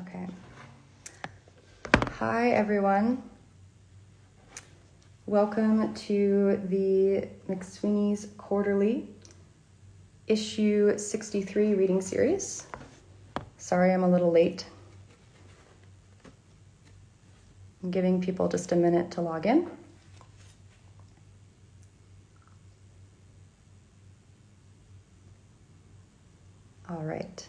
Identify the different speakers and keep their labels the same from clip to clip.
Speaker 1: Okay. Hi, everyone. Welcome to the McSweeney's Quarterly Issue 63 reading series. Sorry I'm a little late. I'm giving people just a minute to log in. All right.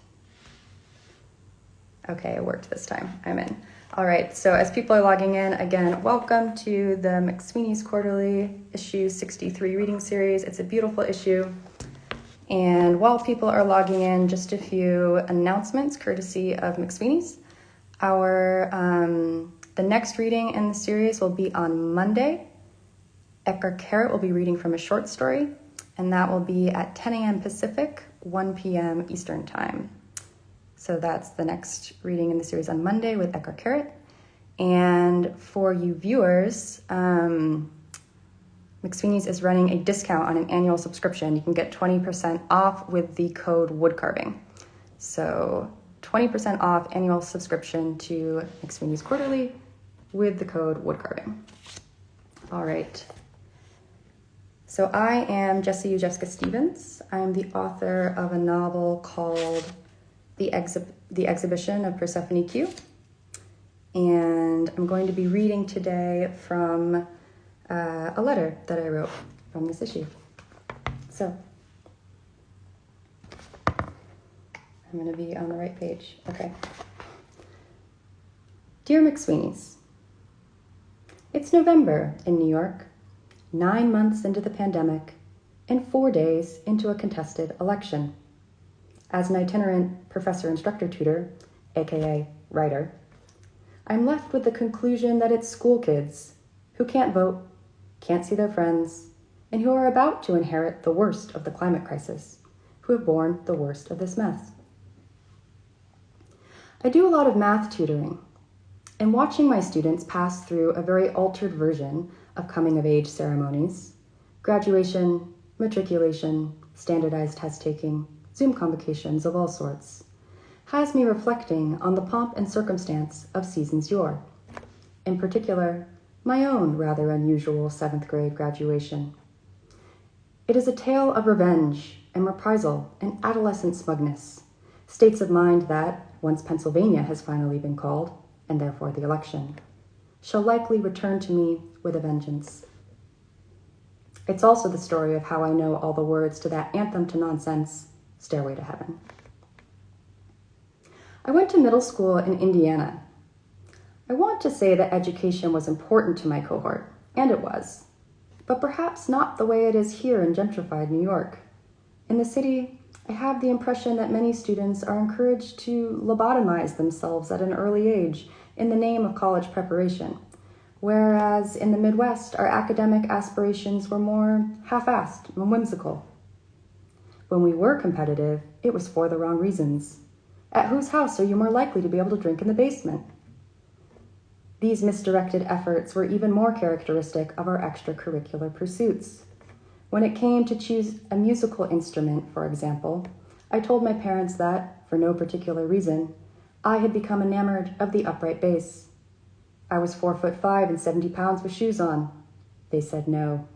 Speaker 1: Okay, it worked this time. I'm in. All right, so as people are logging in, again, welcome to the McSweeney's Quarterly Issue 63 reading series. It's a beautiful issue. And while people are logging in, just a few announcements courtesy of McSweeney's. The next reading in the series will be on Monday. Edgar Carrot will be reading from a short story, and that will be at 10 a.m. Pacific, 1 p.m. Eastern Time. So that's the next reading in the series on Monday with Edgar Carrot. And for you viewers, McSweeney's is running a discount on an annual subscription. You can get 20% off with the code woodcarving. So 20% off annual subscription to McSweeney's Quarterly with the code woodcarving. All right. So I am Jessi Jezewska Stevens. I'm the author of a novel called The Exhibition of Persephone Q. And I'm going to be reading today from a letter that I wrote from this issue. So I'm going to be on the right page. Okay. Dear McSweeney's, it's November in New York, 9 months into the pandemic, and 4 days into a contested election. As an itinerant professor-instructor-tutor, aka writer, I'm left with the conclusion that it's school kids who can't vote, can't see their friends, and who are about to inherit the worst of the climate crisis, who have borne the worst of this mess. I do a lot of math tutoring, and watching my students pass through a very altered version of coming-of-age ceremonies, graduation, matriculation, standardized test-taking, Zoom convocations of all sorts, has me reflecting on the pomp and circumstance of seasons yore. In particular, my own rather unusual 7th grade graduation. It is a tale of revenge and reprisal and adolescent smugness, states of mind that, once Pennsylvania has finally been called, and therefore the election, shall likely return to me with a vengeance. It's also the story of how I know all the words to that anthem to nonsense, Stairway to Heaven. I went to middle school in Indiana. I want to say that education was important to my cohort, and it was, but perhaps not the way it is here in gentrified New York. In the city, I have the impression that many students are encouraged to lobotomize themselves at an early age in the name of college preparation, whereas in the Midwest, our academic aspirations were more half-assed and whimsical. When we were competitive, it was for the wrong reasons. At whose house are you more likely to be able to drink in the basement? These misdirected efforts were even more characteristic of our extracurricular pursuits. When it came to choose a musical instrument, for example, I told my parents that, for no particular reason, I had become enamored of the upright bass. I was 4'5" and 70 pounds with shoes on. They said no.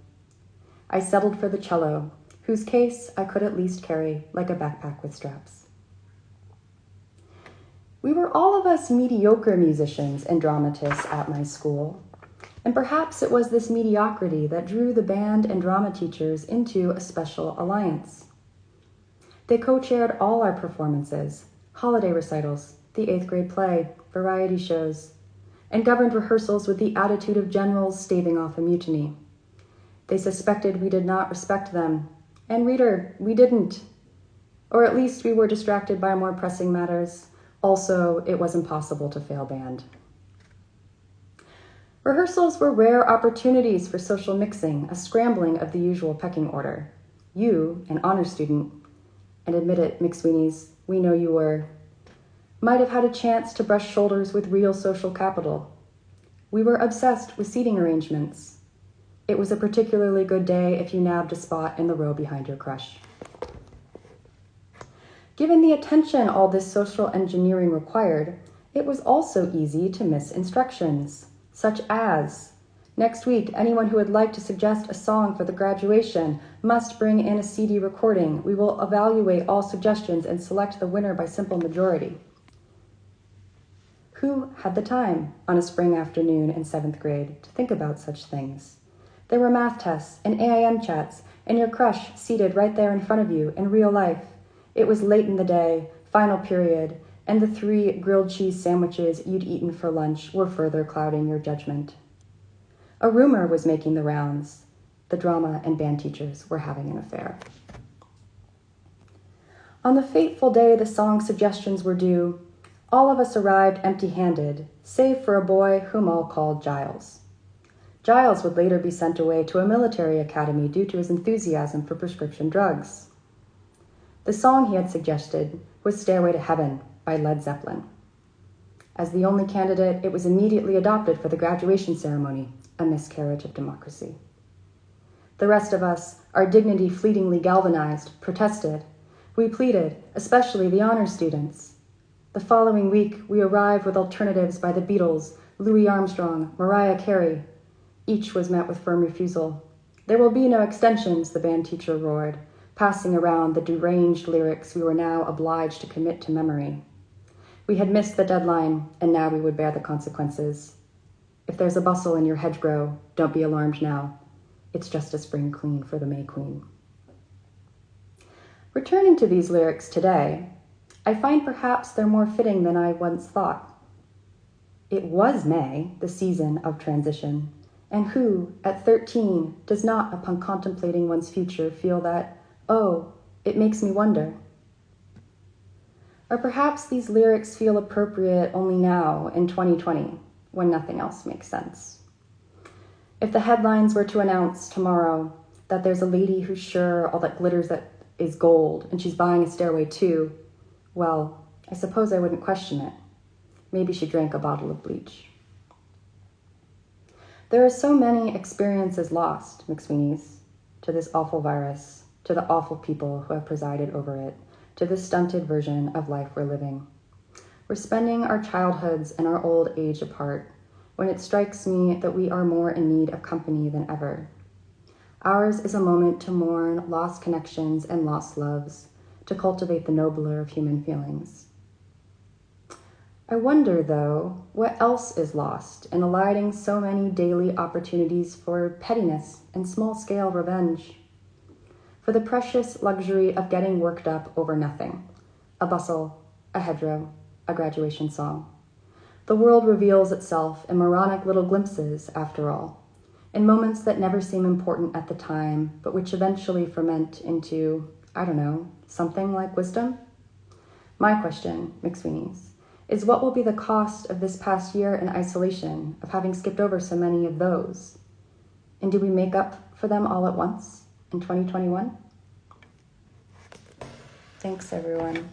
Speaker 1: I settled for the cello, whose case I could at least carry like a backpack with straps. We were all of us mediocre musicians and dramatists at my school, and perhaps it was this mediocrity that drew the band and drama teachers into a special alliance. They co-chaired all our performances, holiday recitals, the 8th grade play, variety shows, and governed rehearsals with the attitude of generals staving off a mutiny. They suspected we did not respect them, and reader, we didn't. Or at least we were distracted by more pressing matters. Also, it was impossible to fail band. Rehearsals were rare opportunities for social mixing, a scrambling of the usual pecking order. You, an honor student, and admit it, McSweeney's, we know you were, might have had a chance to brush shoulders with real social capital. We were obsessed with seating arrangements. It was a particularly good day if you nabbed a spot in the row behind your crush. Given the attention all this social engineering required, It was also easy to miss instructions, such as, next week, anyone who would like to suggest a song for the graduation must bring in a CD recording. We will evaluate all suggestions and select the winner by simple majority. Who had the time on a spring afternoon in 7th grade to think about such things? There were math tests and AIM chats and your crush seated right there in front of you in real life. It was late in the day, final period, and the 3 grilled cheese sandwiches you'd eaten for lunch were further clouding your judgment. A rumor was making the rounds. The drama and band teachers were having an affair. On the fateful day the song suggestions were due, all of us arrived empty-handed, save for a boy whom all called Giles. Giles would later be sent away to a military academy due to his enthusiasm for prescription drugs. The song he had suggested was Stairway to Heaven by Led Zeppelin. As the only candidate, it was immediately adopted for the graduation ceremony, a miscarriage of democracy. The rest of us, our dignity fleetingly galvanized, protested. We pleaded, especially the honor students. The following week, we arrived with alternatives by the Beatles, Louis Armstrong, Mariah Carey. Each was met with firm refusal. There will be no extensions, the band teacher roared, passing around the deranged lyrics we were now obliged to commit to memory. We had missed the deadline, and now we would bear the consequences. If there's a bustle in your hedgerow, don't be alarmed now. It's just a spring clean for the May Queen. Returning to these lyrics today, I find perhaps they're more fitting than I once thought. It was May, the season of transition, and who, at 13, does not, upon contemplating one's future, feel that, oh, it makes me wonder? Or perhaps these lyrics feel appropriate only now, in 2020, when nothing else makes sense. If the headlines were to announce tomorrow that there's a lady who's sure all that glitters that is gold, and she's buying a stairway too, well, I suppose I wouldn't question it. Maybe she drank a bottle of bleach. There are so many experiences lost, McSweeney's, to this awful virus, to the awful people who have presided over it, to this stunted version of life we're living. We're spending our childhoods and our old age apart, when it strikes me that we are more in need of company than ever. Ours is a moment to mourn lost connections and lost loves, to cultivate the nobler of human feelings. I wonder, though, what else is lost in eliding so many daily opportunities for pettiness and small-scale revenge, for the precious luxury of getting worked up over nothing, a bustle, a hedgerow, a graduation song. The world reveals itself in moronic little glimpses, after all, in moments that never seem important at the time, but which eventually ferment into, I don't know, something like wisdom? My question, McSweeney's, is what will be the cost of this past year in isolation, of having skipped over so many of those? And do we make up for them all at once in 2021? Thanks, everyone.